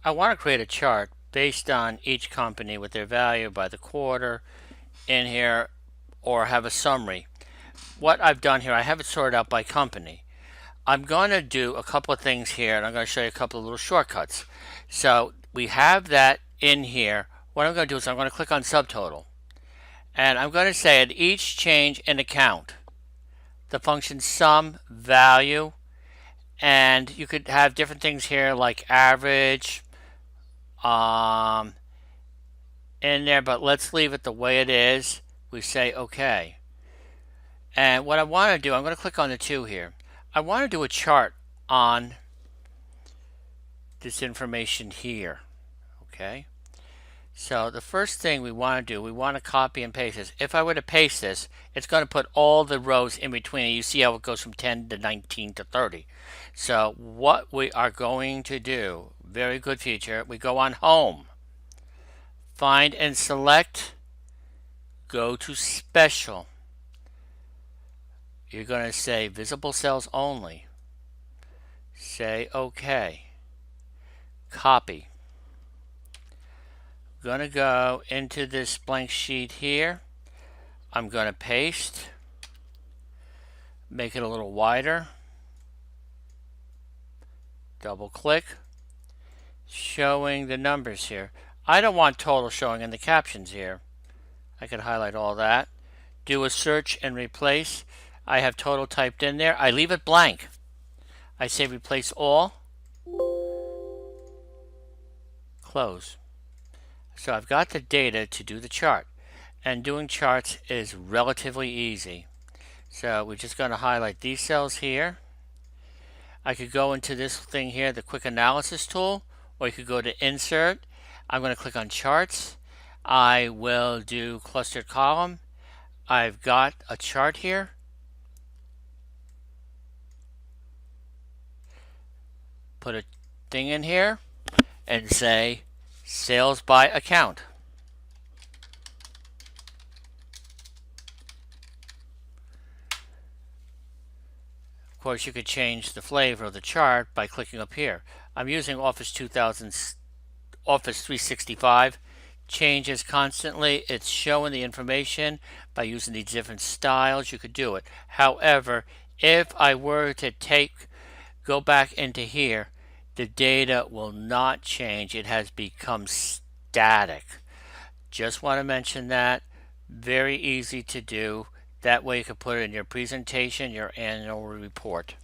I want to create a chart based on each company with their value by the quarter in here, or have a summary. What I've done here, I have it sorted out by company. I'm going to do a couple of things here, and I'm going to show you a couple of little shortcuts. So we have that in here. What I'm going to do is I'm going to click on subtotal, and I'm going to say at each change in account, the function sum value, and you could have different things here like average in there, but let's leave it the way it is. We say OK. And what I want to do, I'm going to click on the 2 here. I want to do a chart on this information here. Okay. So the first thing we want to do, we want to copy and paste this. If I were to paste this, it's going to put all the rows in between. You see how it goes from 10 to 19 to 30. So what we are going to do, very good feature, we go on Home, find and select, go to Special. You're going to say Visible Cells Only. Say OK. Copy. I'm going to go into this blank sheet here. I'm going to paste. Make it a little wider. Double click. Showing the numbers here. I don't want total showing in the captions here. I could highlight all that. Do a search and replace. I have total typed in there. I leave it blank. I say replace all. Close. So I've got the data to do the chart. And doing charts is relatively easy. So we're just going to highlight these cells here. I could go into this thing here, the quick analysis tool, or you could go to insert. I'm going to click on charts. I will do clustered column. I've got a chart here. Put a thing in here and say sales by account. Of course, you could change the flavor of the chart by clicking up here. I'm using Office 365. Changes constantly. It's showing the information by using these different styles. You could do it. However, if I were to go back into here, the data will not change. It has become static. Just want to mention that. Very easy to do. That way you can put it in your presentation, your annual report.